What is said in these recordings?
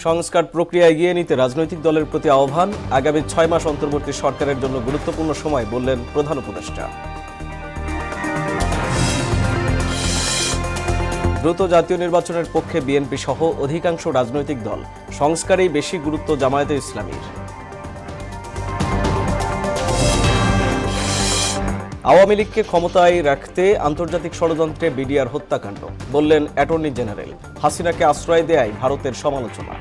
সংস্কার প্রক্রিয়া এগিয়ে নিতে রাজনৈতিক দলের প্রতি আহ্বান। আগামী 6 মাস অন্তর্বর্তী সরকারের জন্য গুরুত্বপূর্ণ সময় বললেন প্রধান উপদেষ্টা। দ্রুত জাতীয় নির্বাচনের পক্ষে বিএনপি সহ অধিকাংশ রাজনৈতিক দল। সংস্কারেই বেশি গুরুত্ব জামায়াতে ইসলামীর। আওয়ামী লীগকে ক্ষমতায় রাখতে আন্তর্জাতিক ষড়যন্ত্রে বিডিআর হত্যাকাণ্ড, বললেন অ্যাটর্নি জেনারেল। হাসিনাকে আশ্রয় দেয়াই ভারতের সমালোচনা।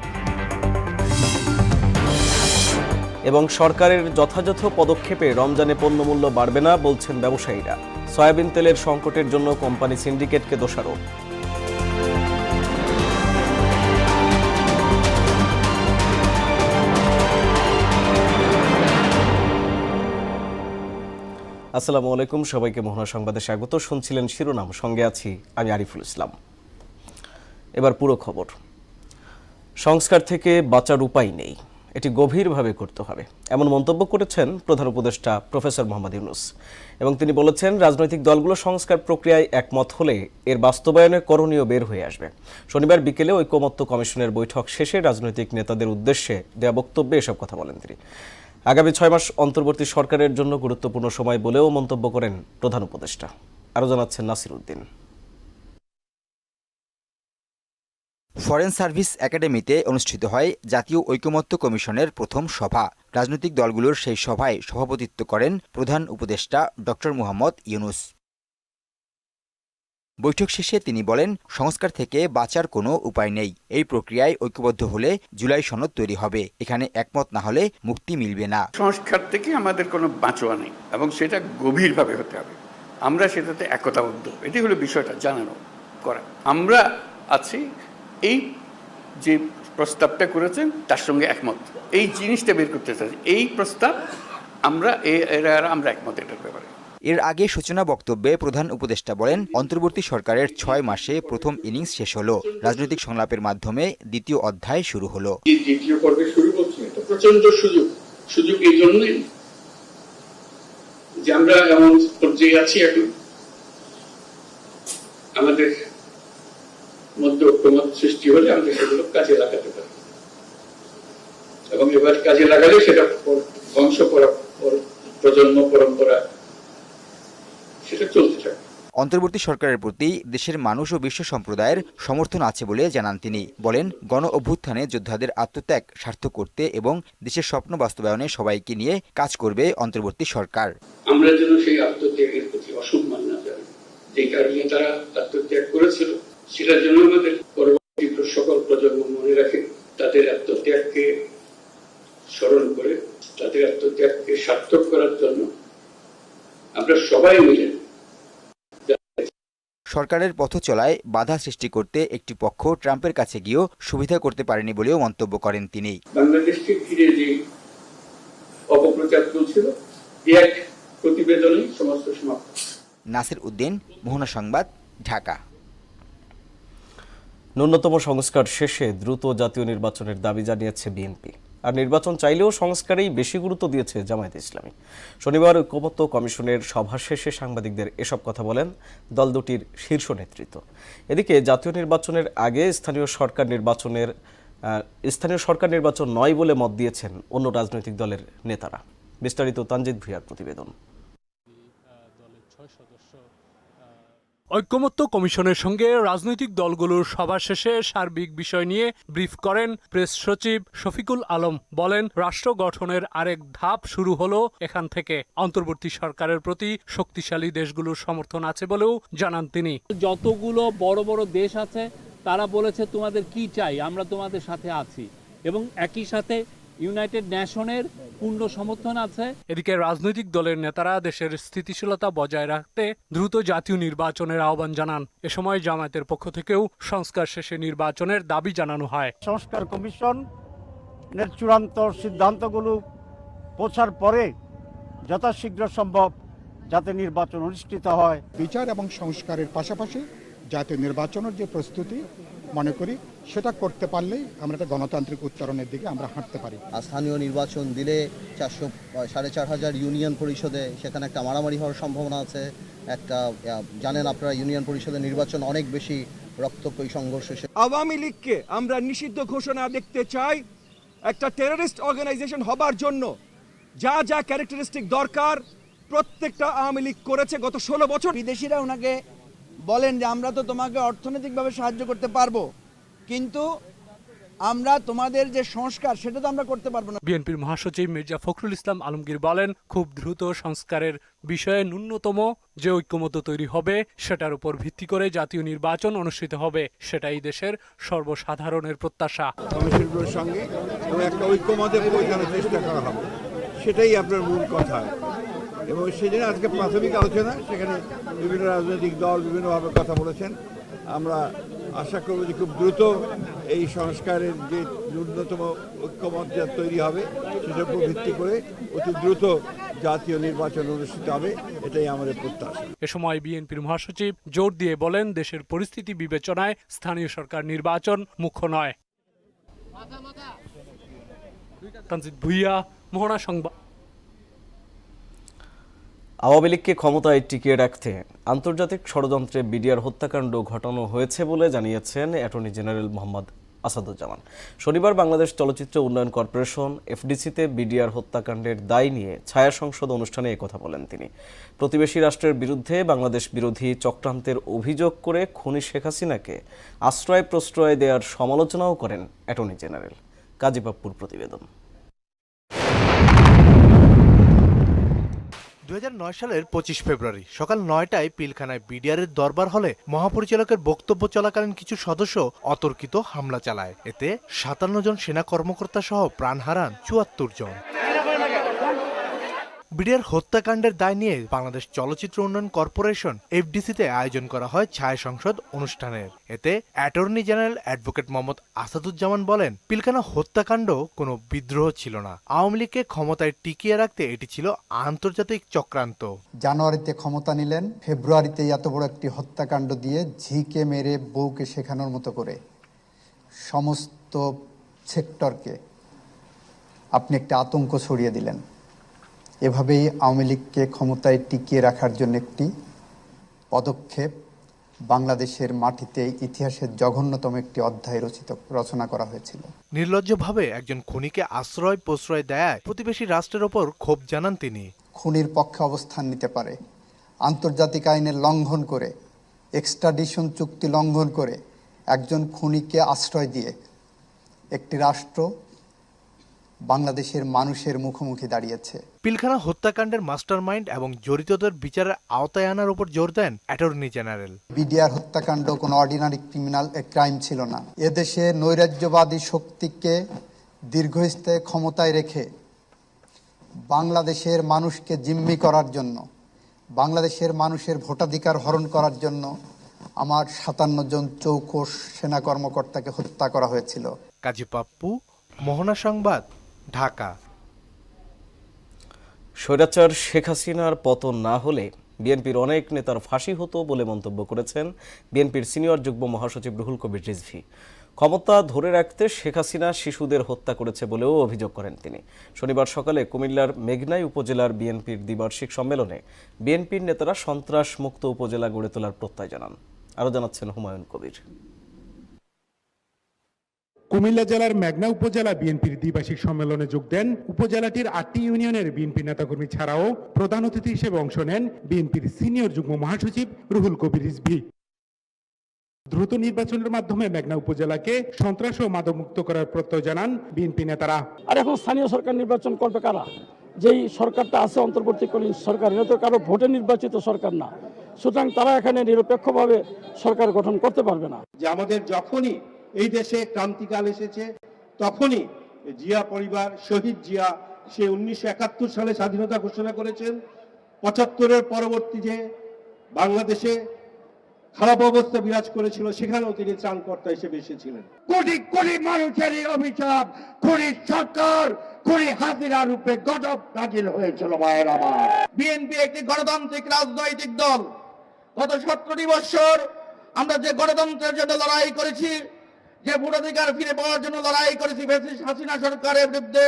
এবং সরকারের যথাযথ পদক্ষেপে রমজানে পণ্যমূল্য বাড়বে না বলছেন ব্যবসায়ীরা। সয়াবিন তেলের সংকটের জন্য কোম্পানি সিন্ডিকেটকে দোষারোপ। আসসালামু আলাইকুম, সবাইকে মোহনা সংবাদে স্বাগত। শুনছিলেন শিরোনাম, সঙ্গে আছি আমি আরিফুল ইসলাম। এবার পুরো খবর। সংস্কার থেকে বাঁচার উপায় নেই, এটি গভীরভাবে করতে হবে, এমন মন্তব্য করেছেন প্রধান উপদেষ্টা প্রফেসর মোহাম্মদ ইউনূস। এবং তিনি বলেছেন, রাজনৈতিক দলগুলো সংস্কার প্রক্রিয়ায় একমত হলে এর বাস্তবায়নে করণীয় বের হয়ে আসবে। শনিবার বিকেলে ঐকমত্য কমিশনের বৈঠক শেষে রাজনৈতিক নেতাদের উদ্দেশ্যে দেয়া বক্তব্যে এসব কথা বলেন তিনি। আগামী 6 মাস অন্তর্বর্তী সরকারের জন্য গুরুত্বপূর্ণ সময় বলেও মন্তব্য করেন প্রধান উপদেষ্টা। আরও জানাচ্ছেন নাসির উদ্দিন। ফরেন সার্ভিস একাডেমিতে অনুষ্ঠিত হয় জাতীয় ঐকমত্য কমিশনের প্রথম সভা। রাজনৈতিক দলগুলোর সেই সভায় সভাপতিত্ব করেন প্রধান উপদেষ্টা ডক্টর মোহাম্মদ ইউনূস। বৈঠক শেষে তিনি বলেন, সংস্কার থেকে বাঁচার কোনো উপায় নেই। এই প্রক্রিয়ায় ঐক্যবদ্ধ হলে জুলাই সনদ তৈরি হবে। এখানে একমত না হলে মুক্তি মিলবে না। সংস্কার থেকে আমাদের কোনো বাঁচোয়া নেই এবং সেটা গভীরভাবে হতে হবে। আমরা সেটাতে একতাবদ্ধ, এটি হলো বিষয়টা জানানো করা। আমরা আছি এই যে প্রস্তাবটা করেছেন তার সঙ্গে একমত, এই জিনিসটা বের করতে চাই। এই প্রস্তাব আমরা একমত এটার ব্যাপারে। এর আগে সূচনা বক্তব্যে প্রধান উপদেষ্টা বলেন, অন্তর্বর্তী সরকারের 6 মাসে প্রথম ইনিংস শেষ হলো। রাজনৈতিক সংলাপের মাধ্যমে দ্বিতীয় অধ্যায় শুরু হলো। দ্বিতীয় পর্বে শুরু করছে, এটা প্রচন্ড সুযোগ এই জন্যই যে আমরা এমন পর্যায়ে আছি, এখন আমাদের মধ্যে ঐক্যমত সৃষ্টি হলে আমরা সেগুলো কাজে লাগাতে পারি এবং এবার কাজে লাগালে সেটা বংশ প্রজন্ম পরম্পরা সেটা চলতে থাকে। অন্তর্বর্তী সরকারের প্রতি দেশের মানুষ ও বিশ্ব সম্প্রদায়ের সমর্থন আছে বলে জানান তিনি। বলেন, গণ অভ্যুত্থানে যোদ্ধাদের আত্মত্যাগ সার্থক করতে এবং দেশের স্বপ্ন বাস্তবায়নে সবাইকে নিয়ে কাজ করবে অন্তর্বর্তী সরকার। আমরা যেন সেই আত্মত্যাগের প্রতি অসম্মান না জানি, যে কারণে তারা আত্মত্যাগ করেছিল, সেটার জন্য আমাদের পরবর্তী সকল প্রজন্ম মনে রাখে, তাদের আত্মত্যাগকে স্মরণ করে তাদের আত্মত্যাগকে সার্থক করার জন্য আমরা সবাই মিলে। সরকারের পথ চলায় বাধা সৃষ্টি করতে একটি পক্ষ ট্রাম্পের কাছে গিয়েও সুবিধা করতে পারেনি বলেও মন্তব্য করেন তিনি। বাংলাদেশকে ঘিরে যে অপপ্রচার চলছিল, এক প্রতিবেদনে সমস্ত সমাপ্ত। নাসির উদ্দিন, মোহনা সংবাদ, ঢাকা। ন্যূনতম সংস্কার শেষে দ্রুত জাতীয় নির্বাচনের দাবি জানিয়েছে বিএনপি। আর নির্বাচন চাইলেও সংস্কারেই বেশি গুরুত্ব দিয়েছে জামায়াতে ইসলামী। শনিবার ঐকমত্য কমিশনের সভা শেষে সাংবাদিকদের এসব কথা বলেন দল দুটির শীর্ষ নেতৃত্ব। এদিকে জাতীয় নির্বাচনের আগে স্থানীয় সরকার নির্বাচন নয় বলে মত দিয়েছেন অন্য রাজনৈতিক দলের নেতারা। বিস্তারিত তানজিদ ভুঁইয়ার প্রতিবেদন। ঐকমত্য কমিশনের সঙ্গে রাজনৈতিক দলগুলোর সভা শেষে সার্বিক বিষয় নিয়ে ব্রিফ করেন প্রেস সচিব শফিকুল আলম। বলেন, রাষ্ট্র গঠনের আরেক ধাপ শুরু হলো এখান থেকে। অন্তর্বর্তী সরকারের প্রতি শক্তিশালী দেশগুলোর সমর্থন আছে বলেও জানান তিনি। যতগুলো বড় বড় দেশ আছে তারা বলেছে তোমাদের কি চাই, আমরা তোমাদের সাথে আছি, এবং একই সাথে ইউনাইটেড নেশনের পূর্ণ সমর্থন আছে। এদিকে রাজনৈতিক দলের নেতারা দেশের স্থিতিশীলতা বজায় রাখতে দ্রুত জাতীয় নির্বাচনের আহ্বান জানান। এ সময় জামায়াতের পক্ষ থেকেও সংস্কার শেষে নির্বাচনের দাবি জানানো হয়। সংস্কার কমিশনের চূড়ান্ত সিদ্ধান্তগুলো পৌঁছার পরে যথাশীঘ্র সম্ভব যাতে নির্বাচন অনুষ্ঠিত হয়। বিচার এবং সংস্কারের পাশাপাশি জাতীয় নির্বাচনের যে প্রস্তুতি মনে করি সেটা করতে পারলেই আমরা একটা গণতান্ত্রিক উত্তরণের দিকে আমরা হাঁটতে পারি। স্থানীয় নির্বাচন দিলে 4,500 ইউনিয়ন পরিষদে সেখানে একটা মারামারি হওয়ার সম্ভাবনা আছে। জানেন আপনারা, ইউনিয়ন পরিষদের নির্বাচন অনেক বেশি রক্তক্ষয়ী সংঘর্ষ আওয়ামী লীগকে আমরা নিষিদ্ধ ঘোষণা দেখতে চাই। একটা টেররিস্ট অর্গানাইজেশন হবার জন্য যা যা ক্যারেক্টারিস্টিক দরকার প্রত্যেকটা আওয়ামী লীগ করেছে গত 16 বছর। বিদেশিরা ওনাকে বলেন যে আমরা তো তোমাকে অর্থনৈতিকভাবে সাহায্য করতে পারবো, কিন্তু আমরা তোমাদের যে সংস্কার সেটা তো আমরা করতে পারবো না। বিএনপির মহাসচিব মির্জা ফখরুল ইসলাম আলমগীর বলেন, খুব দ্রুত সংস্কারের বিষয়ে ন্যূনতম যে ঐক্যমত্য তৈরি হবে সেটার উপর ভিত্তি করে জাতীয় নির্বাচন অনুষ্ঠিত হবে, সেটাই দেশের সর্বসাধারণের প্রত্যাশা। কমিশনগুলোর সঙ্গে একটা ঐক্যমতে পৌঁছানোর চেষ্টা করা হবে, সেটাই আপনার মূল কথা। এবং সেজন্য আজকে প্রাথমিক আলোচনা, সেখানে বিভিন্ন রাজনৈতিক দল বিভিন্নভাবে কথা বলেছেন। আমরা আশা করব যে খুব দ্রুত এই সংস্কারের যে ন্যূনতম ঐক্যমত তৈরি হবে সেটার উপর ভিত্তি করে অতি দ্রুত জাতীয় নির্বাচন অনুষ্ঠিত হবে, এটাই আমাদের প্রত্যাশা। এ সময় বিএনপির মহাসচিব জোর দিয়ে বলেন, দেশের পরিস্থিতি বিবেচনায় স্থানীয় সরকার নির্বাচন মুখ্য নয়। তানজিদ ভুইয়া, মোহনা সংবাদ। আওয়ামী লীগকে ক্ষমতায় টিকিয়ে রাখতে আন্তর্জাতিক ষড়যন্ত্রে বিডিআর হত্যাকাণ্ড ঘটানো হয়েছে বলে জানিয়েছেন অ্যাটর্নি জেনারেল মোহাম্মদ আসাদুজ্জামান। শনিবার বাংলাদেশ চলচ্চিত্র উন্নয়ন কর্পোরেশন এফডিসিতে বিডিআর হত্যাকাণ্ডের দায় নিয়ে ছায়া সংসদ অনুষ্ঠানে একথা বলেন তিনি। প্রতিবেশী রাষ্ট্রের বিরুদ্ধে বাংলাদেশ বিরোধী চক্রান্তের অভিযোগ করে খুনি শেখ হাসিনাকে আশ্রয় প্রশ্রয় দেওয়ার সমালোচনাও করেন অ্যাটর্নি জেনারেল। কাজী পাপ্পুর প্রতিবেদন। 2009 সালের 25 ফেব্রুয়ারি সকাল 9টায় পিলখানায় বিডিআরের দরবার হলে মহাপরিচালকের বক্তব্য চলাকালীন কিছু সদস্য অতর্কিত হামলা চালায়। এতে 57 জন সেনা কর্মকর্তা সহ প্রাণ হারান 74 জন। বিডিআর হত্যাকাণ্ডের দায় নিয়ে বাংলাদেশ চলচ্চিত্র উন্নয়ন কর্পোরেশন এফডিসিতে আয়োজন করা হয় ছায়া সংসদ অনুষ্ঠানের। এতে attorney general advocate Mohammad Asaduzzaman বলেন, পিলখানা হত্যাকাণ্ড কোনো বিদ্রোহ ছিল না। আওয়ামী লীগকে ক্ষমতায় টিকিয়ে রাখতে এটি ছিল আন্তর্জাতিক চক্রান্ত। জানুয়ারিতে ক্ষমতা নিলেন, ফেব্রুয়ারিতে এত বড় একটি হত্যাকাণ্ড দিয়ে ঝিকে মেরে বউকে শেখানোর মতো করে সমস্ত সেক্টরকে আপনি একটা আতঙ্ক ছড়িয়ে দিলেন। এভাবেই আওয়ামী লীগকে ক্ষমতায় টিকিয়ে রাখার জন্য একটি পদক্ষেপ বাংলাদেশের মাটিতে ইতিহাসের জঘন্যতম একটি অধ্যায় রচনা করা হয়েছিল। নির্লজ্জভাবে একজন খুনিকে আশ্রয় প্রশ্রয় দেয় প্রতিবেশী রাষ্ট্রের ওপর ক্ষোভ জানান তিনি। খুনির পক্ষে অবস্থান নিতে পারে, আন্তর্জাতিক আইনের লঙ্ঘন করে, এক্সট্রাডিশন চুক্তি লঙ্ঘন করে একজন খুনিকে আশ্রয় দিয়ে একটি রাষ্ট্র বাংলাদেশের মানুষের মুখোমুখি দাঁড়িয়েছে। পিলখানা হত্যাকাণ্ডের মাস্টারমাইন্ড এবং জড়িতদের বিচারের আওতায় আনার উপর জোর দেন অ্যাটর্নি জেনারেল। বিডিআর হত্যাকাণ্ড কোনো অর্ডিনারি ক্রাইম ছিল না। এদেশে নৈরাজ্যবাদী শক্তিকে দীর্ঘস্থায়ী ক্ষমতায় রেখে বাংলাদেশের মানুষকে জিম্মি করার জন্য, বাংলাদেশের মানুষের ভোটাধিকার হরণ করার জন্য আমার 57 জন চৌকস সেনা কর্মকর্তাকে হত্যা করা হয়েছিল। কাজী পাপ্পু, মোহনা সংবাদ, ঢাকা। স্বৈরাচার শেখ হাসিনার পতন না হলে বিএনপির অনেক নেতার ফাঁসি হতো বলে মন্তব্য করেছেন বিএনপির সিনিয়র যুগ্ম মহাসচিব রুহুল কবির রিজভী। ক্ষমতা ধরে রাখতে শেখ হাসিনা শিশুদের হত্যা করেছে বলেও অভিযোগ করেন তিনি। শনিবার সকালে কুমিল্লার মেঘনাই উপজেলার বিএনপির দ্বিবার্ষিক সম্মেলনে বিএনপির নেতারা সন্ত্রাস মুক্ত উপজেলা গড়ে তোলার প্রত্যয় জানান। আরও জানাচ্ছেন হুমায়ুন কবির। কুমিল্লা জেলার মেঘনা উপজেলা বিএনপির দ্বিবার্ষিক সম্মেলনে যোগ দেন উপজেলাটির 8টি ইউনিয়নের বিএনপি নেতাকর্মী ছাড়াও প্রধান অতিথি হিসেবে অংশ নেন বিএনপির সিনিয়র যুগ্ম মহাসচিব রুহুল কবির রিজভী। দ্রুত নির্বাচনের মাধ্যমে মেঘনা উপজেলাকে সন্ত্রাস ও মাদকমুক্ত করার প্রত্যয় জানান বিএনপি নেতারা। আর এখন স্থানীয় সরকার নির্বাচন করবে কারা? যেই সরকারটা আছে অন্তর্বর্তীকালীন সরকার, এটা তো কারো ভোটে নির্বাচিত সরকার না, সুতরাং তারা এখানে নিরপেক্ষভাবে সরকার গঠন করতে পারবে না। যে আমাদের যখনই এই দেশে ক্রান্তিকাল এসেছে তখনই জিয়া পরিবার, শহীদ জিয়া সে 1971 সালে স্বাধীনতা ঘোষণা করেছেন। 75-এর পরবর্তী যে বাংলাদেশে খারাপ অবস্থা বিরাজ করেছিল সেখানেও তিনি ত্রাণকর্তা হিসেবে এসেছিলেন। কোটি কোটি মানুষের অভিশাপ খুনি সরকার, খুনি হাসিনা রূপে গজব নাজিল হয়েছিল। মায়ের আমার বিএনপি একটি গণতান্ত্রিক রাজনৈতিক দল। গত 17 বছর আমরা যে গণতন্ত্রের জন্য লড়াই করেছি, যে ভোটাধিকার ফিরে পাওয়ার জন্য লড়াই করেছি ফ্যাসিস্ট হাসিনা সরকারের বিরুদ্ধে,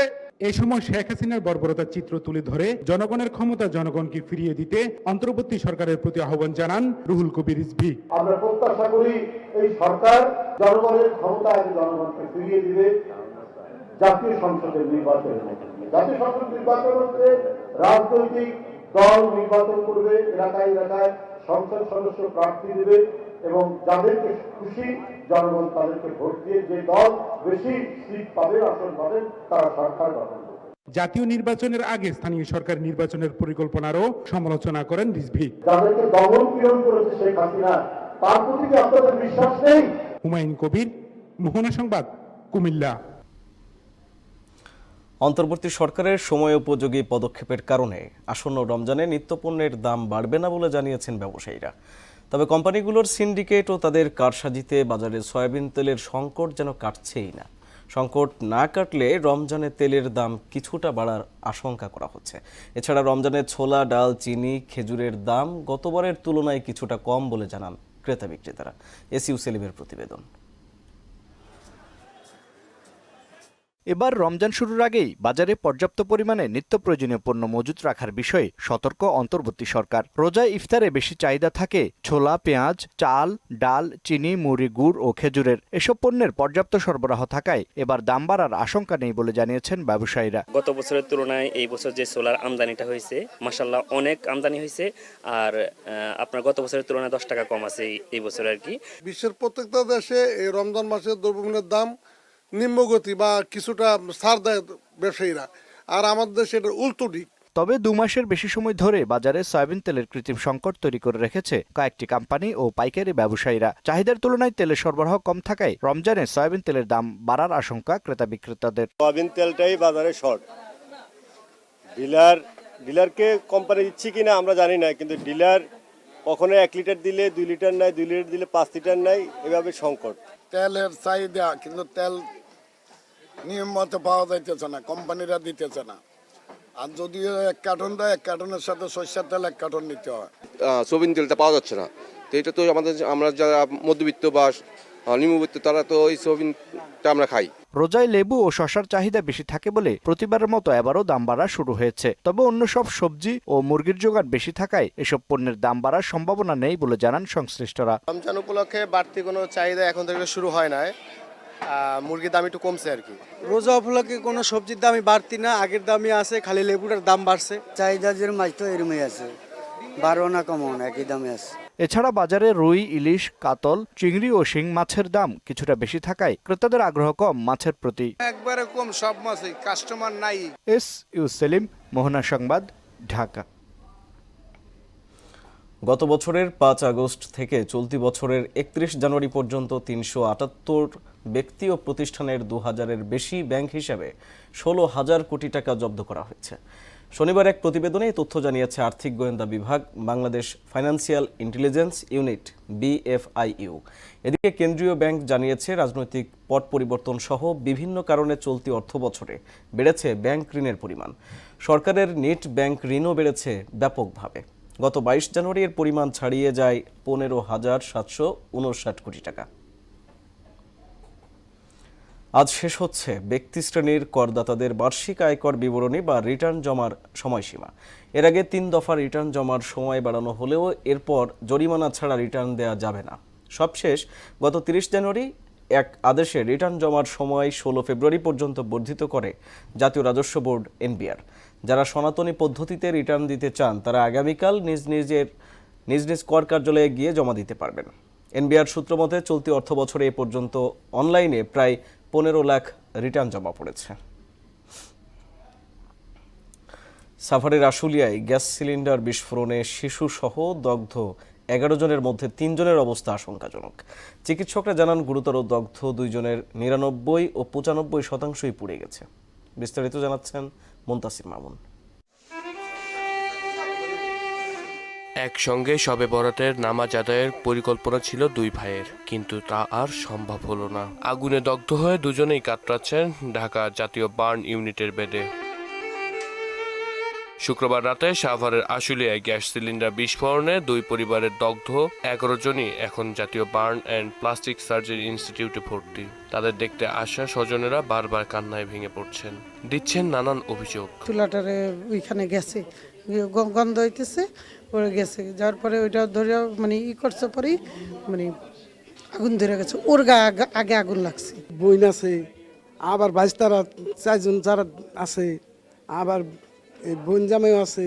এই সময় শেখ হাসিনার বর্বরতার চিত্র তুলে ধরে জনগণের ক্ষমতা জনগণকে ফিরিয়ে দিতে অন্তর্বর্তী সরকারের প্রতি আহ্বান জানান রুহুল কবির রিজভী। আমরা প্রত্যাশা করি এই সরকার জনগণের ক্ষমতা জনগণকে ফিরিয়ে দিবে জাতীয় সংসদের নির্বাচনের মাধ্যমে। জাতীয় সংসদ নির্বাচন হচ্ছে রাজনৈতিক দল নির্বাচন করবে, এলাকায় এলাকায় সংসদ সদস্য প্রার্থী দেবে এবং যাদেরকে খুশি জনগণ তাদেরকে ভোট দিয়ে যে দল বেশি সিট পাবে, আসন পাবেন, তারা সরকার গঠন করবে। জাতীয় নির্বাচনের আগে স্থানীয় সরকার নির্বাচনের পরিকল্পনারও সমালোচনা করেন রিজভী। যাদেরকে দমন পীড়ন করেছে শেখ হাসিনা, তার প্রতি কি আপনাদের বিশ্বাস নেই? হুমায়ুন কবির, মোহনা সংবাদ, কুমিল্লা। অন্তর্বর্তী সরকারের সময় উপযোগী পদক্ষেপের কারণে আসন্ন রমজানে নিত্যপণ্যের দাম বাড়বে না বলে জানিয়েছেন ব্যবসায়ীরা। তবে কোম্পানিগুলোর সিন্ডিকেট ও তাদের কারসাজিতে বাজারে সয়াবিন তেলের সংকট যেন কাটছেই না। সংকট না কাটলে রমজানে তেলের দাম কিছুটা বাড়ার আশঙ্কা করা হচ্ছে। এছাড়া রমজানে ছোলা, ডাল, চিনি, খেজুরের দাম গতবারের তুলনায় কিছুটা কম বলে জানান ক্রেতা বিক্রেতারা। এসইউ সেলিমের প্রতিবেদন। এবার রমজান শুরুর আগেই বাজারে পর্যাপ্ত পরিমাণে নিত্য প্রয়োজনীয় পণ্য মজুত রাখার বিষয়ে সতর্ক অন্তর্বর্তী সরকার। রোজায় ইফতারে বেশি চাহিদা থাকে ছোলা, পেঁয়াজ, চাল, ডাল, চিনি, মুড়ি, গুড় ও খেজুরের। এসব পণ্যের পর্যাপ্ত সরবরাহ থাকায় এবার দাম বাড়ার আশঙ্কা নেই বলে জানিয়েছেন ব্যবসায়ীরা। গত বছরের তুলনায় এই বছর যে সোলার আমদানিটা হয়েছে, মাশাআল্লাহ অনেক আমদানি হয়েছে। আর আপনার গত বছরের তুলনায় 10 টাকা কম আছে এই বছর আর কি। বিশ্বের প্রত্যেকটা দেশে এই রমজান মাসের দ্রব্যমূল্যের দাম নিম্নগতি বা কিছুটা ছাড় দেয় ব্যবসায়ীরা, আর আমাদের দেশে এটা উল্টো দিক। তবে 2 মাসের বেশি সময় ধরে বাজারে সয়াবিন তেলের কৃত্রিম সংকট তৈরি করে রেখেছে কয়েকটি কোম্পানি ও পাইকারি ব্যবসায়ীরা। চাহিদার তুলনায় তেলের সরবরাহ কম থাকায় রমজানে সয়াবিন তেলের দাম বাড়ার আশঙ্কা ক্রেতা বিক্রেতাদের। সয়াবিন তেলটাই বাজারে শর্ট। ডিলারকে কোম্পানি দিচ্ছি কিনা আমরা জানি না, কিন্তু ডিলার কখনো 1 লিটার দিলে 2 লিটার নেয়, 2 লিটার দিলে 5 লিটার নেয়, এভাবে সংকট। তেলের চাহিদা, কিন্তু তেল নিয়ম মতো পাওয়া যাইতেছে না, কোম্পানিরা দিতেছে না। আর যদিও 1 কার্টন দেয়, 1 কার্টনের সাথে সরষের তেল 1 কার্টন নিতে হয়। সয়াবিন তেলটা পাওয়া যাচ্ছে না, তো এটা তো আমরা যারা মধ্যবিত্ত বা নিম্নবিত্ত তারা তো এই সয়াবিনটা আমরা খাই। রোজায় লেবু ও শসার চাহিদা বেশি থাকে বলে প্রতিবারের মতো এবারও দাম বাড়া শুরু হয়েছে। তবে অন্য সব সবজি ও মুরগির জোগান বেশি থাকায় এসব পণ্যের দাম বাড়ার সম্ভাবনা নেই বলে জানান সংশ্লিষ্টরা। রমজান উপলক্ষে বাড়তি কোনো চাহিদা এখন থেকে শুরু হয় নাই, মুরগির দাম একটু কমছে আর কি। রোজা উপলক্ষে কোনো সবজির দামই বাড়তি না, আগের দামই আছে, খালি লেবুটার দাম বাড়ছে। চাহিদা যে মাছ তো এরমই আছে, বাড়ো না কমও না, একই দামে আছে। এছাড়া বাজারে রুই, ইলিশ, কাতল, চিংড়ি ও শিং মাছের দাম কিছুটা বেশি থাকায় ক্রেতাদের আগ্রহ কম মাছের প্রতি। একবারে কম সব মাছই, কাস্টমার নাই। এসইউ সেলিম, মোহনা সংবাদ, ঢাকা। গত বছরের 5 আগস্ট থেকে চলতি বছরের 31 জানুয়ারি পর্যন্ত 378 ব্যক্তি ও প্রতিষ্ঠানের 2000-এর বেশি ব্যাংক হিসাবে 16,000 কোটি টাকা জব্দ করা হয়েছে। শনিবার এক প্রতিবেদনে এই তথ্য জানিয়েছে আর্থিক গোয়েন্দা বিভাগ, Bangladesh financial intelligence unit BFIU। এদিকে কেন্দ্রীয় ব্যাংক জানিয়েছে রাজনৈতিক পট পরিবর্তন সহ বিভিন্ন কারণে চলতি অর্থ বছরে বেড়েছে ব্যাংক ঋণের পরিমাণ। সরকারের নেট ব্যাংক ঋণও বেড়েছে ব্যাপকভাবে। গত 22 জানুয়ারি এর পরিমাণ ছাড়িয়ে যায় 15,759 কোটি টাকা। আজ শেষ হচ্ছে ব্যক্তি শ্রেণীর করদাতাদের বার্ষিক আয়কর বিবরণী বা রিটার্ন জমার সময়সীমা। এর আগে 3 দফা রিটার্ন জমার সময় বাড়ানো হলেও এরপর জরিমানা ছাড়া রিটার্ন দেওয়া যাবে না। সবশেষ গত 30 জানুয়ারি এক আদেশে রিটার্ন জমার সময় 16 ফেব্রুয়ারি পর্যন্ত বর্ধিত করে জাতীয় রাজস্ব বোর্ড NBR। যারা সনাতনী পদ্ধতিতে রিটার্ন দিতে চান তারা আগামীকাল নিজ নিজ কর কার্যালয়ে গিয়ে জমা দিতে পারবেন। NBR সূত্র মতে চলতি অর্থ বছরে এ পর্যন্ত অনলাইনে প্রায় 15 লাখ রিটার্ন জমা পড়েছে। সাভারের আশুলিয়ায় গ্যাস সিলিন্ডার বিস্ফোরণে শিশুসহ দগ্ধ 11 জনের মধ্যে 3 জনের অবস্থা আশঙ্কাজনক। চিকিৎসকরা জানান গুরুতর দগ্ধ 2 জনের 99 ও 95% পুড়ে গেছে। বিস্তারিত জানাচ্ছেন মুনতাসির মামুন। একসঙ্গে শবে বরাতের নামাজ আদায়ের পরিকল্পনা ছিল 2 ভাইয়ের, কিন্তু তা আর সম্ভব হলো না। আগুনে দগ্ধ হয়ে দুজনেই কাতরাচ্ছেন ঢাকা জাতীয় বার্ন ইউনিটের বেডে। শুক্রবার রাতে সাভারের আশুলিয়ায় গ্যাস সিলিন্ডার বিস্ফোরণে 2 পরিবারের দগ্ধ 11 জনই এখন জাতীয় বার্ন অ্যান্ড প্লাস্টিক সার্জারি ইনস্টিটিউটে ভর্তি। তাদের দেখতে আসা স্বজনেরা বারবার কান্নায় ভেঙে পড়ছেন, দিচ্ছেন নানান অভিযোগ। চুলাটারে ওইখানে গেছে, গন্ধ হইতেছে, পরে গেছে, যার পরে ওইটা ধরে মানে করছে, পরেই মানে আগুন ধরে গেছে, ওর আগে আগুন লাগছে। বইন আছে, আবার বাইশ তারা 4 জন যারা আছে, আবার বোন জামাইও আছে,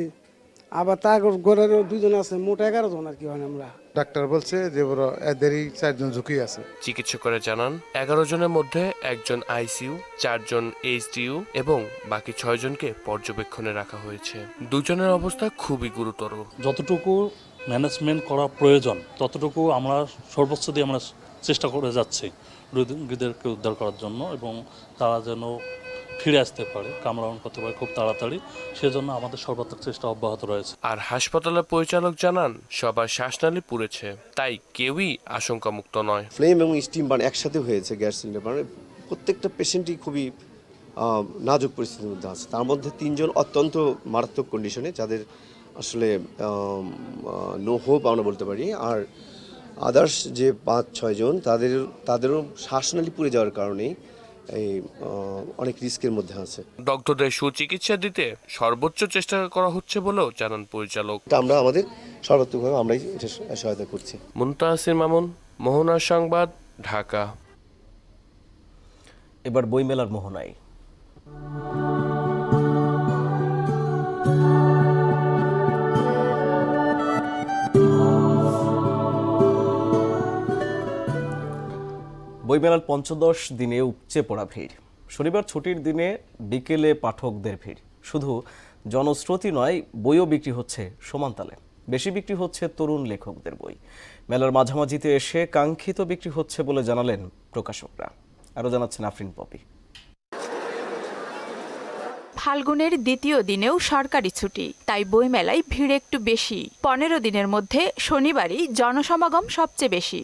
আবার তার ঘরেরও 2 জন আছে, মোট 11 জন আর কি হয়। আমরা ডাক্তার বলছে যে এদেরই 4 জন ঝুঁকি আছে। চিকিৎসকেরা জানান 11 জনের মধ্যে 1 জন আইসিইউ, 4 জন এইচডিইউ এবং বাকি 6 জনকে পর্যবেক্ষণে রাখা হয়েছে। 2 জনের অবস্থা খুবই গুরুতর। যতটুকু ম্যানেজমেন্ট করা প্রয়োজন ততটুকু আমরা সর্বোচ্চ দিয়ে আমরা চেষ্টা করে যাচ্ছি রোগীদেরকে উদ্ধার করার জন্য, এবং তারা যেন ফিরে আসতে পারে, কামড়ানো করতে পারে খুব তাড়াতাড়ি, সেজন্য আমাদের সর্বাত্মক চেষ্টা অব্যাহত রয়েছে। আর হাসপাতালের পরিচালক জানান সবার শ্বাসনালী পুড়েছে, তাই কেউই আশঙ্কামুক্ত নয়। ফ্লেম এবং স্টিম বার্ন একসাথে হয়েছে গ্যাস সিলিন্ডার বার্নে। প্রত্যেকটা পেশেন্টই খুবই নাজুক পরিস্থিতির মধ্যে আছে। তার মধ্যে 3 জন অত্যন্ত মারাত্মক কন্ডিশনে, যাদের আসলে নো হোপ আমরা বলতে পারি। আর আদার্স যে 5-6 জন তাদেরও শ্বাসনালী পুড়ে যাওয়ার কারণেই এই অনেক রিস্কের মধ্যে আছে। দগ্ধদের সুচিকিৎসা দিতে সর্বোচ্চ চেষ্টা করা হচ্ছে বলেও জানান পরিচালক। আমরা আমাদের সর্বাত্মকভাবে আমরাই এটা সহায়তা করছি। মুনতাসির মামুন, মোহনা সংবাদ, ঢাকা। এবার বইমেলার মোহনায়। বইমেলার ৫দশ দিনে উপচে পড়া ভিড়। শনিবার ছুটির দিনে বিকেলে পাঠকদের ভিড়। শুধু জনস্রোতই নয়, বইও বিক্রি হচ্ছে সমানতালে। বেশি বিক্রি হচ্ছে তরুণ লেখকদের বই। মেলার মাঝামাঝিতে এসে কাঙ্ক্ষিত বিক্রি হচ্ছে বলে জানালেন প্রকাশকরা। আরও জানাচ্ছেন আফরিন পপি। ফাল্গুনের দ্বিতীয় দিনেও সরকারি ছুটি, তাই বইমেলায় ভিড় একটু বেশি। 15 দিনের মধ্যে শনিবারই জনসমাগম সবচেয়ে বেশি।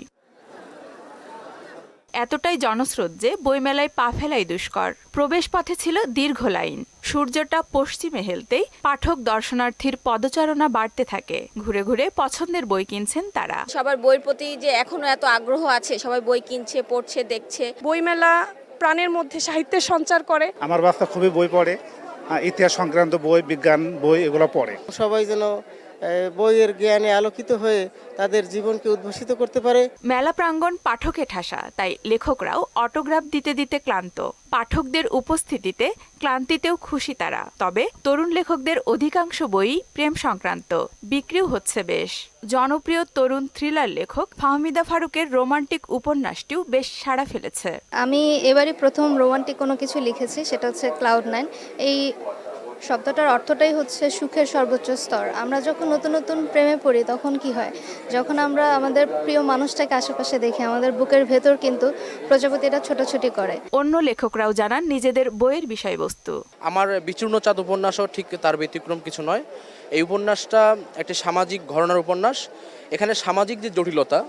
এতটাই জনস্রোত যে বইমেলায় পা ফেলাই দুষ্কর। প্রবেশ পথে ছিল দীর্ঘ লাইন। সূর্যটা পশ্চিমে হেলতেই পাঠক দর্শনার্থীর পদচারণা বাড়তে থাকে। ঘুরে ঘুরে পছন্দের বই কিনছেন তারা। সবার বইয়ের প্রতি যে এখনো এত আগ্রহ আছে, সবাই বই কিনছে, পড়ছে, দেখছে। বইমেলা প্রাণের মধ্যে সাহিত্যের সঞ্চার করে। আমার বাচ্চা খুবই বই পড়ে, ইতিহাস সংক্রান্ত বই, বিজ্ঞান বই এগুলো পড়ে। সবাই যেন বইয়ের জ্ঞানে আলোকিত হয়ে তাদের জীবনকে উদ্ভাসিত করতে পারে। মেলা প্রাঙ্গণ পাঠকে ঠাসা, তাই লেখকরাও অটোগ্রাফ দিতে দিতে ক্লান্ত। পাঠকদের উপস্থিতিতে ক্লান্তিতেও খুশি তারা। তবে তরুণ লেখকদের অধিকাংশ বই প্রেম সংক্রান্ত, বিক্রিও হচ্ছে বেশ। জনপ্রিয় তরুণ থ্রিলার লেখক ফাহমিদা ফারুকের রোমান্টিক উপন্যাসটিও বেশ সাড়া ফেলেছে। আমি এবারই প্রথম রোমান্টিক কোনো কিছু লিখেছি, সেটা হচ্ছে ক্লাউড 9। এই শব্দটার অর্থটাই হচ্ছে সুখের সর্বোচ্চ স্তর। আমরা যখন নতুন নতুন প্রেমে পড়ি তখন কি হয়, যখন আমরা আমাদের প্রিয় মানুষটাকে আশেপাশে দেখি, আমাদের বুকের ভেতর কিন্তু প্রজাপতিটা ছোটাছুটি করে। অন্য লেখকরাও জানান নিজেদের বইয়ের বিষয়বস্তু। আমার বিচূর্ণ চাঁদ উপন্যাসও ঠিক তার ব্যতিক্রম কিছু নয়। এই উপন্যাসটা একটি সামাজিক ঘটনার উপন্যাস। এখানে সামাজিক যে জটিলতা,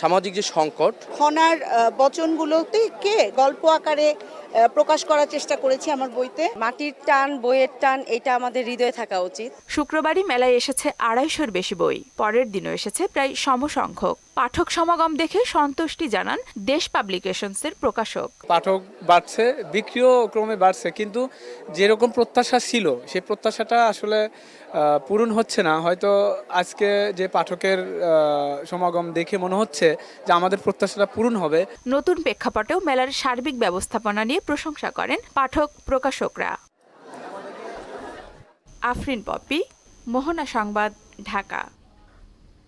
সামাজিক যে সংকট, খনার বচনগুলোতে কে গল্প আকারে প্রকাশ করার চেষ্টা করেছি আমার বইতে। মাটির টান, বইয়ের টান, এটা আমাদের হৃদয়ে থাকা উচিত। শুক্রবারই মেলায় এসেছে 250-র বেশি বই। পরের দিনও এসেছে প্রায় সমসংখ্যক। পাঠক সমাগম দেখে সন্তুষ্টি জানান দেশ পাবলিকেশনসের প্রকাশক। পাঠক বাড়ছে, বিক্রিও ক্রমে বাড়ছে, কিন্তু যেরকম প্রত্যাশা ছিল সেই প্রত্যাশাটা আসলে পূরণ হচ্ছে না। হয়তো আজকে যে পাঠকের সমাগম দেখে মনে হচ্ছে যে আমাদের প্রত্যাশাটা পূরণ হবে। নতুন প্রেক্ষাপটেও মেলার সার্বিক ব্যবস্থাপনা নিয়ে প্রশংসা করেন পাঠক প্রকাশকরা। আফরিন পপি, মোহনা সংবাদ, ঢাকা।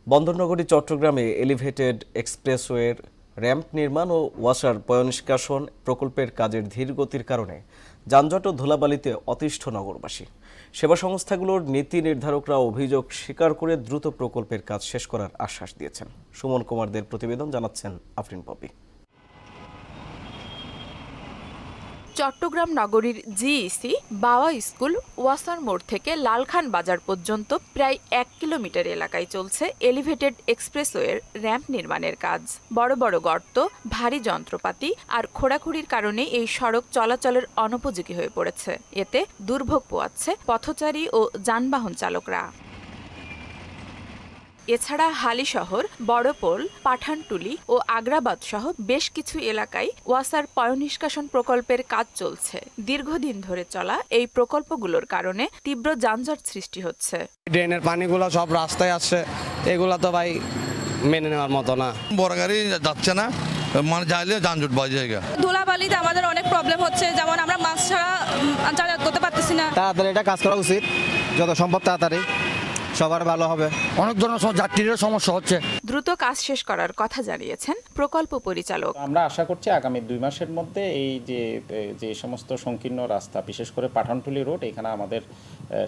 বন্দরনগরী চট্টগ্রামে এলিভেটেড এক্সপ্রেসওয়ের র্যাম্প নির্মাণ ও ওয়াসার পয়ঃনিষ্কাশন প্রকল্পের কাজের ধীর গতির কারণে যানজট ও ধুলাবালিতে অতিষ্ঠ নগরবাসী। সেবা সংস্থাগুলোর নীতি নির্ধারকরা অভিযোগ স্বীকার করে দ্রুত প্রকল্পের কাজ শেষ করার আশ্বাস দিয়েছেন। সুমন কুমারদের প্রতিবেদন, জানাচ্ছেন আফরিন পপি। চট্টগ্রাম নগরীর জিইসি, বাওয়া স্কুল, ওয়াসার মোড় থেকে লালখান বাজার পর্যন্ত প্রায় 1 কিলোমিটার এলাকায় চলছে এলিভেটেড এক্সপ্রেসওয়ের র্যাম্প নির্মাণের কাজ। বড় বড় গর্ত, ভারী যন্ত্রপাতি আর খোঁড়াখুড়ির কারণে এই সড়ক চলাচলের অনুপযোগী হয়ে পড়েছে। এতে দুর্ভোগ পোয়াচ্ছে পথচারী ও যানবাহন চালকরা। এছাড়া হালিশহর, বড়পোল, পাঠানটুলি ও আগ্রাবাদ সহ বেশ কিছু এলাকায় ওয়াসার পয়ঃনিষ্কাশন প্রকল্পের কাজ চলছে। দীর্ঘদিন ধরে চলা এই প্রকল্পগুলোর কারণে তীব্র যানজট সৃষ্টি হচ্ছে। ড্রেনের পানিগুলো সব রাস্তায় আসছে, এগুলা তো ভাই মেনে নেওয়ার মতো না। বড় গাড়ি যাচ্ছে না, মানে যাইলে যানজট বাজে জায়গা। ধুলাবালিতে আমাদের অনেক প্রবলেম হচ্ছে, যেমন আমরা মাস্ক ছাড়া যাতায়াত করতে পারতেছি না। তাড়াতাড়ি এটা কাজ করা উচিত, যত সম্ভব তাড়াতাড়ি, সবার ভালো হবে। অনেক ধরনের যাত্রীদের সমস্যা হচ্ছে। দ্রুত কাজ শেষ করার কথা জানিয়েছেন প্রকল্প পরিচালক। আমরা আশা করছি আগামী 2 মাসের মধ্যে এই যে সমস্ত সংকীর্ণ রাস্তা, বিশেষ করে পাঠানটুলি রোড, এখানে আমাদের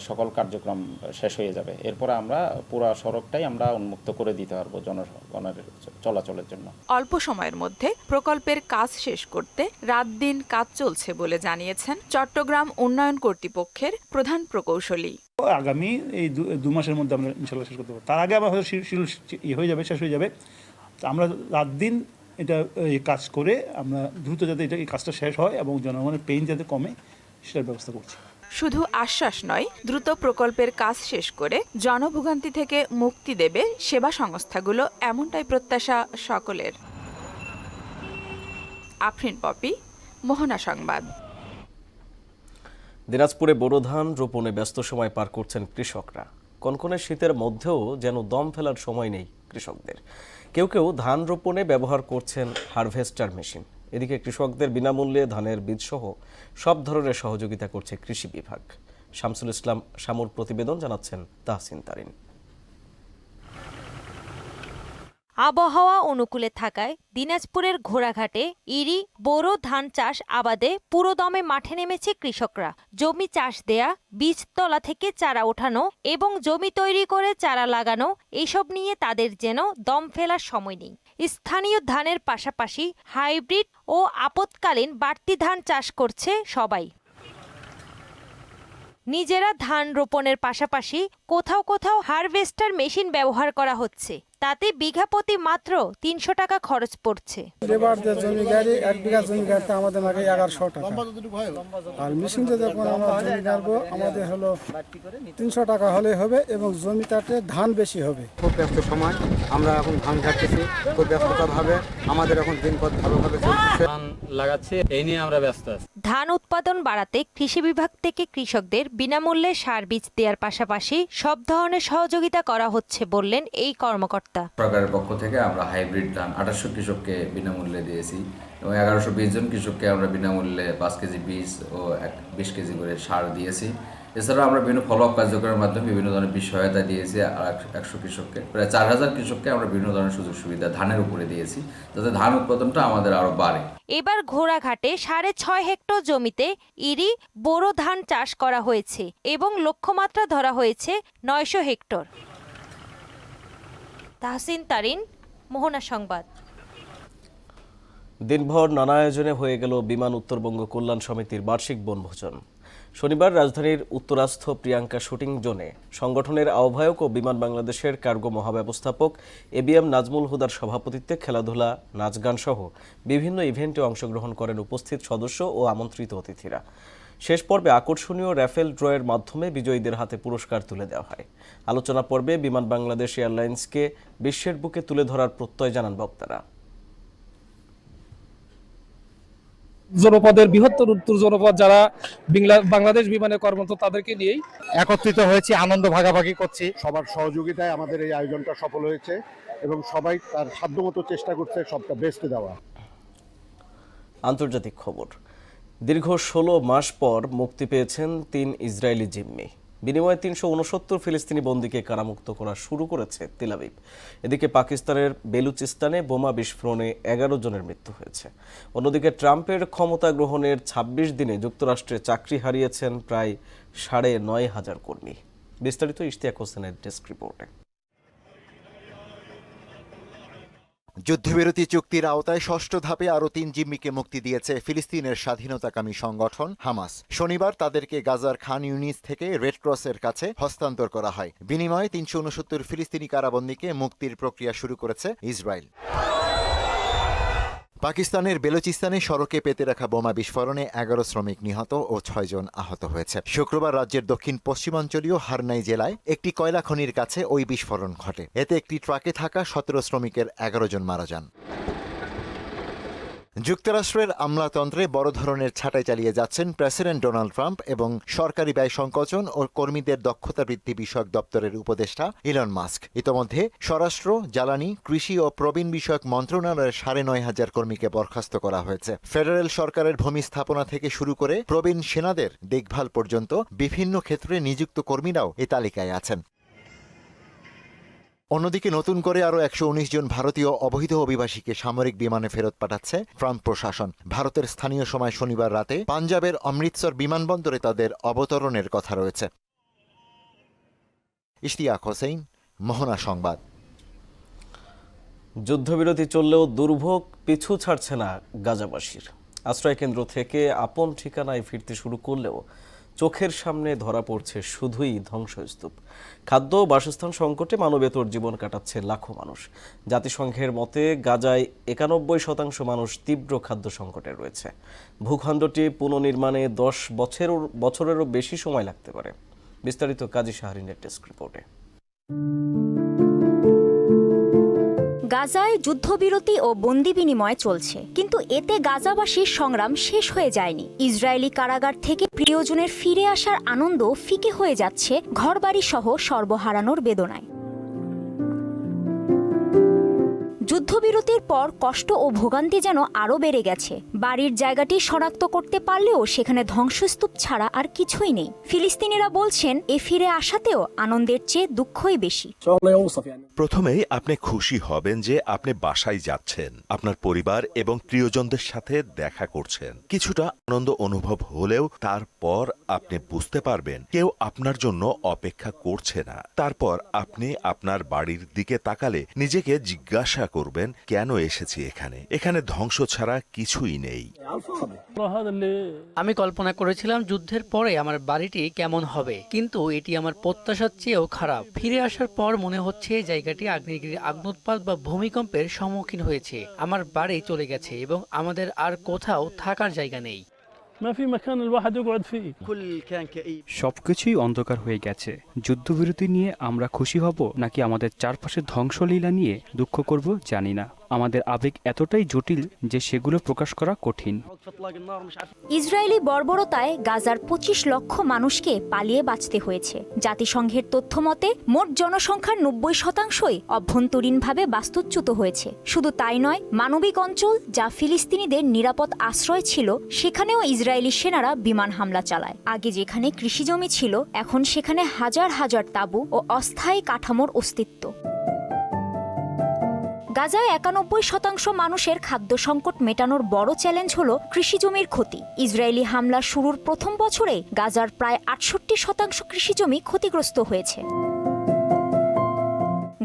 সকল কার্যক্রম শেষ হয়ে যাবে। এরপরে আমরা পুরো সড়কটাই আমরা উন্মুক্ত করে দিতে পারবো জনগণের চলাচলের জন্য। অল্প সময়ের মধ্যে প্রকল্পের কাজ শেষ করতে রাত দিন কাজ চলছে বলে জানিয়েছেন চট্টগ্রাম উন্নয়ন কর্তৃপক্ষের প্রধান প্রকৌশলী। আগামী এই 2 মাসের মধ্যে আমরা ইনশাল্লাহ শেষ করতে পারবো। তার আগে আবার হয়তো হয়ে যাবে, শেষ হয়ে যাবে। আমরা রাত দিন এটা কাজ করে আমরা দ্রুত যাতে এই কাজটা শেষ হয় এবং জনগণের পেইন যাতে কমে সেটার ব্যবস্থা করছি। শুধু আশ্বাস নয়, দ্রুত প্রকল্পের কাজ শেষ করে জনভোগান্তি থেকে মুক্তি দেবে সেবা সংস্থাগুলো, এমনটাই প্রত্যাশা সকলের। আফরিন পপি, মোহনা সংবাদ। দিনাজপুরে বোরো ধান রোপণে ব্যস্ত সময় পার করছেন কৃষকরা। কনকনে শীতের মধ্যেও যেন দম ফেলার সময় নেই কৃষকদের। কেউ কেউ ধান রোপণে ব্যবহার করছেন হারভেস্টার মেশিন। এদিকে কৃষকদের বিনামূল্যে ধানের বীজসহ সব ধরনের সহযোগিতা করছে কৃষি বিভাগ। শামসুল ইসলাম শামুর প্রতিবেদন, জানাচ্ছেন তাহসিন তারিন। আবহাওয়া অনুকূলে থাকায় দিনাজপুরের ঘোড়াঘাটে ইরি বোরো ধান চাষ আবাদে পুরোদমে মাঠে নেমেছে কৃষকরা। জমি চাষ দেয়া, বীজতলা থেকে চারা ওঠানো এবং জমি তৈরি করে চারা লাগানো, এসব নিয়ে তাদের যেন দম ফেলার সময় নেই। স্থানীয় ধানের পাশাপাশি হাইব্রিড ও আপৎকালীন বাড়তি ধান চাষ করছে সবাই। নিজেরা ধান রোপণের পাশাপাশি কোথাও কোথাও হারভেস্টার মেশিন ব্যবহার করা হচ্ছে। তাতে বিঘা প্রতি মাত্র 300 টাকা খরচ পড়ছে। জমি গাড়ি 1 বিঘা জমি গাড়িতে আমাদের লাগে 1100 টাকা, আর মেশিন দিয়ে যখন আমরা জমি গাড়বো আমাদের হলো 300 টাকা হলে হবে এবং জমিটাতে ধান বেশি হবে। খুব ব্যস্ত সময়, আমরা এখন ধান কাটতেছি, খুব ব্যস্ততা ভাবে আমাদের এখন দিনপথ ভালোভাবে চলছে। ধান লাগাচ্ছি, এই নিয়ে আমরা ব্যস্ত আছি। ধান উৎপাদন বাড়াতে কৃষি বিভাগ থেকে কৃষকদের বিনামূল্যে সার বীজ দেওয়ার পাশাপাশি সব ধরনের সহযোগিতা করা হচ্ছে বললেন এই কর্মকর্তা। সরকারের পক্ষ থেকে আমরা হাইব্রিড ধান 2800 কৃষককে বিনামূল্যে দিয়েছি এবং 1120 জন কৃষককে আমরা বিনামূল্যে 5 কেজি বীজ ও 20 কেজি করে সার দিয়েছি। এছাড়াও আমরা বিভিন্ন ফলো আপ কার্যক্রমের মাধ্যমে বিভিন্ন ধরনের বীজ সহায়তা দিয়েছি। আর 100 কৃষককে, প্রায় 4000 কৃষককে আমরা বিভিন্ন ধরনের সুযোগ সুবিধা ধানের উপরে দিয়েছি, যাতে ধান উৎপাদনটা আমাদের আরো বাড়ে। এবার ঘোড়াঘাটে 6.5 হেক্টর জমিতে ইরি বোরো ধান চাষ করা হয়েছে এবং লক্ষ্যমাত্রা ধরা হয়েছে 900 হেক্টর। তাহসিন তারিন, মোহনা সংবাদ। দিনভর নানা আয়োজনে হয়ে গেল বিমান উত্তরবঙ্গ কল্যাণ সমিতির বার্ষিক বনভোজন। শনিবার রাজধানীর উত্তরাস্থ প্রিয়াঙ্কা শুটিং জোনে সংগঠনের আহ্বায়ক ও বিমান বাংলাদেশের কার্গো মহাব্যবস্থাপক এবিএম নাজমুল হুদার সভাপতিত্বে খেলাধুলা, নাচ গান সহ বিভিন্ন ইভেন্টে অংশগ্রহণ করেন উপস্থিত সদস্য ও আমন্ত্রিত অতিথিরা। শেষ পর্বে আকর্ষণীয় র্যাফেল ড্রয়ের মাধ্যমে বিজয়ীদের হাতে পুরস্কার তুলে দেওয়া হয়। আলোচনা পর্বে বিমান বাংলাদেশ এয়ারলাইন্সকে বিশ্বের বুকে তুলে ধরার প্রত্যয় জানান বক্তারা। জনপদের বৃহত্তর উত্তর জনপদ যারা বাংলাদেশ বিমানে কর্মরত, তাদেরকে নিয়েই একত্রিত হয়েছি, আনন্দ ভাগাভাগি করছি। সবার সহযোগিতায় আমাদের এই আয়োজনটা সফল হয়েছে এবং সবাই তার সাধ্যমতো চেষ্টা করছে সবটা বেস্ট দেওয়া। আন্তর্জাতিক খবর। দীর্ঘ 16 মাস পর মুক্তি পেয়েছেন 3 ইসরায়েলি জিম্মি। বিনিময়ে 369 ফিলিস্তিনি বন্দীকে কারামুক্ত করা শুরু করেছে তেল আবিব। এদিকে পাকিস্তানের বেলুচিস্তানে বোমা বিস্ফোরণে 11 জনের মৃত্যু হয়েছে। অন্যদিকে ট্রাম্পের ক্ষমতা গ্রহণের 26 দিনে যুক্তরাষ্ট্রে চাকরি হারিয়েছেন প্রায় 9,500 কর্মী। বিস্তারিত ইশতিয়াক হোসেনের ডেস্ক রিপোর্টে। যুদ্ধবিরতি চুক্তির আওতায় ষষ্ঠ ধাপে আরও 3 জিম্মিকে মুক্তি দিয়েছে ফিলিস্তিনের স্বাধীনতাকামী সংগঠন হামাস। শনিবার তাদেরকে গাজার খান ইউনিস থেকে রেড ক্রসের কাছে হস্তান্তর করা হয়। বিনিময়ে 369 ফিলিস্তিনি কারাবন্দীকে মুক্তির প্রক্রিয়া শুরু করেছে ইসরায়েল। পাকিস্তানের বেলুচিস্তানে সড়কে পেতে রাখা বোমা বিস্ফোরণে 11 শ্রমিক নিহত ও 6 জন আহত হয়েছে। শুক্রবার রাজ্যের দক্ষিণ পশ্চিমাঞ্চলীয় হারনাই জেলায় একটি কয়লা খনির কাছে ওই বিস্ফোরণ ঘটে। এতে একটি ট্রাকে থাকা 17 শ্রমিকের 11 জন মারা যান। যুক্তরাষ্ট্রের আমলাতন্ত্রে বড় ধরনের ছাঁটাই চালিয়ে যাচ্ছেন প্রেসিডেন্ট ডোনাল্ড ট্রাম্প এবং সরকারি ব্যয় সংকোচন ও কর্মীদের দক্ষতা বৃদ্ধি বিষয়ক দপ্তরের উপদেষ্টা ইলন মাস্ক। ইতোমধ্যে স্বরাষ্ট্র, জ্বালানি, কৃষি ও প্রবীণ বিষয়ক মন্ত্রণালয়ের 9,500 কর্মীকে বরখাস্ত করা হয়েছে। ফেডারেল সরকারের ভূমি স্থাপনা থেকে শুরু করে প্রবীণ সেনাদের দেখভাল পর্যন্ত বিভিন্ন ক্ষেত্রে নিযুক্ত কর্মীরাও এ তালিকায় আছেন। অন্যদিকে নতুন করে আরও 119 জন ভারতীয় অবৈধ অভিবাসীকে সামরিক বিমানে ফেরত পাঠাচ্ছে ট্রাম্প প্রশাসন। ভারতের স্থানীয় সময় শনিবার রাতে পাঞ্জাবের অমৃতসর বিমানবন্দরে তাদের অবতরণের কথা রয়েছে। ইশতিয়াক হোসেন, মোহনা সংবাদ। যুদ্ধবিরতি চললেও দুর্ভোগ পিছু ছাড়ছে না গাজাবাসীর। আশ্রয়কেন্দ্র থেকে আপন ঠিকানায় ফিরতে শুরু করলেও চোখের সামনে ধরা পড়ছে শুধুই ধ্বংসস্তূপ। খাদ্য বাসস্থান সংকটে মানবেতর জীবন কাটাচ্ছে লাখো মানুষ। জাতিসংঘের মতে গাজায় 91% মানুষ তীব্র খাদ্য সংকটে রয়েছে। ভূখণ্ডটি পুনর্নির্মাণে 10 বছরেরও বেশি সময় লাগতে পারে। বিস্তারিত কাজী শাহরিনের ডেস্ক রিপোর্টে। গাজায় যুদ্ধবিরতি ও বন্দি বিনিময় চলছে, কিন্তু এতে গাজাবাসীর সংগ্রাম শেষ হয়ে যায়নি। ইসরায়েলি কারাগার থেকে প্রিয়জনের ফিরে আসার আনন্দ ফিকে হয়ে যাচ্ছে ঘরবাড়ি সহ সর্বহারানোর বেদনায়। যুদ্ধবিরতির পর কষ্ট ও ভোগান্তি যেন আরও বেড়ে গেছে। বাড়ির জায়গাটি শনাক্ত করতে পারলেও সেখানে ধ্বংসস্তূপ ছাড়া আর কিছুই নেই। ফিলিস্তিনিরা বলছেন এ ফিরে আসাতেও আনন্দের চেয়ে দুঃখই বেশি। প্রথমেই আপনি খুশি হবেন যে আপনি বাসায় যাচ্ছেন, আপনার পরিবার এবং প্রিয়জনদের সাথে দেখা করছেন। কিছুটা আনন্দ অনুভব হলেও তারপর আপনি বুঝতে পারবেন কেউ আপনার জন্য অপেক্ষা করছে না। তারপর আপনি আপনার বাড়ির দিকে তাকালে নিজেকে জিজ্ঞাসা করবেন, কেন এসেছি এখানে? এখানে ধ্বংস ছাড়া কিছুই নেই। আমি কল্পনা করেছিলাম যুদ্ধের পরে আমার বাড়িটি কেমন হবে, কিন্তু এটি আমার প্রত্যাশার চেয়েও খারাপ। ফিরে আসার পর মনে হচ্ছে জায়গাটি আগ্নেয়গিরির অগ্ন্যুৎপাত বা ভূমিকম্পের সম্মুখীন হয়েছে। আমার বাড়ি চলে গেছে এবং আমাদের আর কোথাও থাকার জায়গা নেই। সবকিছুই অন্ধকার হয়ে গেছে। যুদ্ধবিরতি নিয়ে আমরা খুশি হব নাকি আমাদের চারপাশে ধ্বংসলীলা নিয়ে দুঃখ করব জানি না। আমাদের আবেগ এতটাই জটিল যে সেগুলো প্রকাশ করা কঠিন। ইসরায়েলি বর্বরতায় গাজার 25 লক্ষ মানুষকে পালিয়ে বাঁচতে হয়েছে। জাতিসংঘের তথ্য মতে মোট জনসংখ্যার 90%ই অভ্যন্তরীণভাবে বাস্তুচ্যুত হয়েছে। শুধু তাই নয়, মানবিক অঞ্চল যা ফিলিস্তিনিদের নিরাপদ আশ্রয় ছিল সেখানেও ইসরায়েলি সেনারা বিমান হামলা চালায়। আগে যেখানে কৃষিজমি ছিল, এখন সেখানে হাজার হাজার তাঁবু ও অস্থায়ী কাঠামোর অস্তিত্ব। গাজায় 91% মানুষের খাদ্য সংকট মেটানোর বড় চ্যালেঞ্জ হল কৃষিজমির ক্ষতি। ইসরায়েলি হামলা শুরুর প্রথম বছরে গাজার প্রায় 68% কৃষিজমি ক্ষতিগ্রস্ত হয়েছে।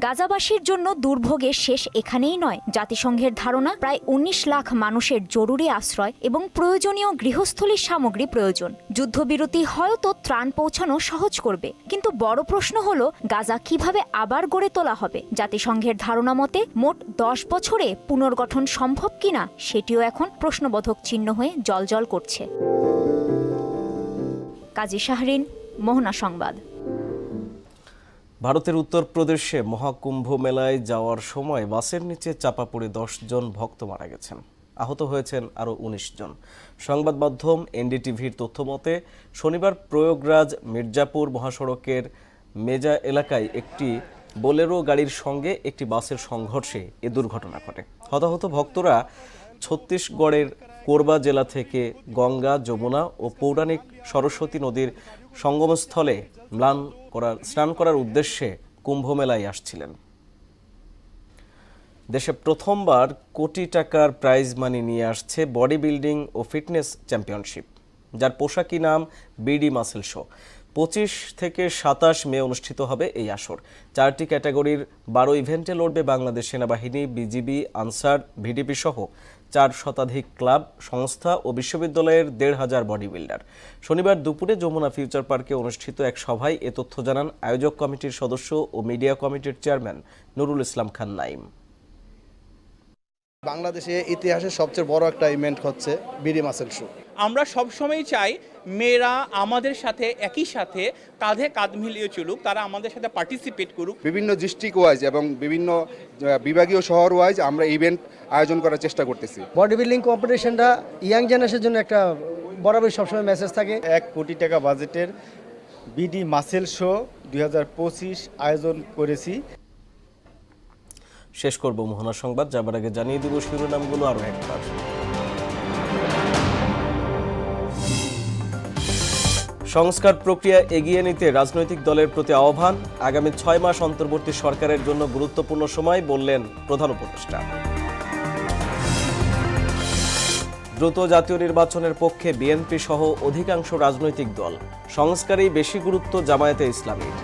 গাজাবাসীর জন্য দুর্ভোগের শেষ এখানেই নয়। জাতিসংঘের ধারণা প্রায় 19 লাখ মানুষের জরুরি আশ্রয় এবং প্রয়োজনীয় গৃহস্থলী সামগ্রী প্রয়োজন। যুদ্ধবিরতি হয়তো ত্রাণ পৌঁছানো সহজ করবে, কিন্তু বড় প্রশ্ন হলো গাজা কিভাবে আবার গড়ে তোলা হবে। জাতিসংঘের ধারণা মতে মোট 10 বছরে পুনর্গঠন সম্ভব কিনা সেটিও এখন প্রশ্নবোধক চিহ্ন হয়ে জ্বলজ্বল করছে। কাজী শাহরিন, মোহনা সংবাদ। ভারতের উত্তরপ্রদেশে মহাকুম্ভ মেলায় যাওয়ার সময় বাসের নিচে চাপা পড়ে 10 জন ভক্ত মারা গেছেন। আহত হয়েছেন আরও 19 জন। সংবাদ মাধ্যম এনডিটিভির তথ্য মতে শনিবার প্রয়াগরাজ মির্জাপুর মহাসড়কের মেজা এলাকায় একটি বোলেরো গাড়ির সঙ্গে একটি বাসের সংঘর্ষে এ দুর্ঘটনা ঘটে। হতাহত ভক্তরা ছত্তিশগড়ের কোরবা জেলা থেকে গঙ্গা, যমুনা ও পৌরাণিক সরস্বতী নদীর সঙ্গমস্থলে স্নান করার উদ্দেশ্যে কুম্ভ মেলায় আসছিলেন। দেশে প্রথমবার কোটি টাকার প্রাইজ মানি নিয়ে আসছে বডি বিল্ডিং ও ফিটনেস চ্যাম্পিয়নশিপ, যার পোশাকি নাম বিডি মাসেল শো। 25 থেকে 27 মে অনুষ্ঠিত হবে এই আসর। 4টি ক্যাটাগরির 12 ইভেন্টে লড়বে বাংলাদেশ সেনাবাহিনী, বিজিবি, আনসার, ভিডিপি সহ 4 শতাধিক ক্লাব, সংস্থা ও বিশ্ববিদ্যালয়ের 1,500 বডি বিল্ডার। শনিবার দুপুরে যমুনা ফিউচার পার্কে অনুষ্ঠিত এক সভায় এ তথ্য জানান আয়োজক কমিটির সদস্য ও মিডিয়া কমিটির চেয়ারম্যান নুরুল ইসলাম খান নাইম। বাংলাদেশে ইতিহাসের সবচেয়ে বড় একটা ইভেন্ট হচ্ছে বিডি মাসেল শো। আমরা সবসময় চাই মেয়েরা আমাদের সাথে একই সাথে কাঁধে কাঁধ মিলিয়ে চলুক, তারা আমাদের সাথে পার্টিসিপেট করুক। বিভিন্ন ডিস্ট্রিক্ট ওয়াইজ এবং বিভিন্ন বিভাগীয় শহর ওয়াইজ আমরা ইভেন্ট আয়োজন করার চেষ্টা করতেছি। বডি বিল্ডিং কম্পিটিশনটা ইয়াং জেনারেশনের জন্য একটা বরাবর সবসময় মেসেজ থাকে। 1 কোটি টাকা বাজেটের বিডি মাসেল শো 2025 আয়োজন করেছি। শেষ করব মোহনা সংবাদ, যাবার আগে জানিয়ে দিব শিরোনামগুলো আরও একবার। সংস্কার প্রক্রিয়া এগিয়ে নিতে রাজনৈতিক দলের প্রতি আহ্বান। আগামী 6 মাস অন্তর্বর্তী সরকারের জন্য গুরুত্বপূর্ণ সময় বললেন প্রধান উপদেষ্টা। দ্রুত জাতীয় নির্বাচনের পক্ষে বিএনপি সহ অধিকাংশ রাজনৈতিক দল। সংস্কারেই বেশি গুরুত্ব জামায়াতে ইসলামীর।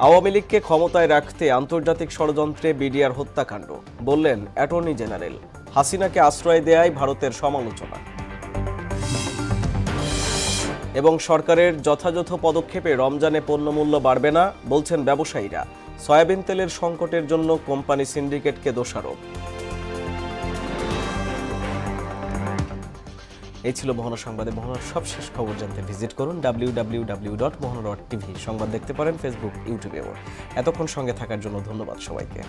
আওয়ামী লীগকে ক্ষমতায় রাখতে আন্তর্জাতিক ষড়যন্ত্রে বিডিআর হত্যাকাণ্ড, বললেন অ্যাটর্নি জেনারেল। হাসিনাকে আশ্রয় দেয়াই ভারতের সমালোচনা। এবং সরকারের যথাযথ পদক্ষেপে রমজানে পণ্যমূল্য বাড়বে না, বলছেন ব্যবসায়ীরা। সয়াবিন তেলের সংকটের জন্য কোম্পানি সিন্ডিকেটকে দোষারোপ। এই ছিল মোহনা সংবাদে। মোহনার সবশেষ খবর জানতে ভিজিট করুন www.mohana.tv। সংবাদ দেখতে পারেন ফেসবুক, ইউটিউবেও। এতক্ষণ সঙ্গে থাকার জন্য ধন্যবাদ সবাইকে।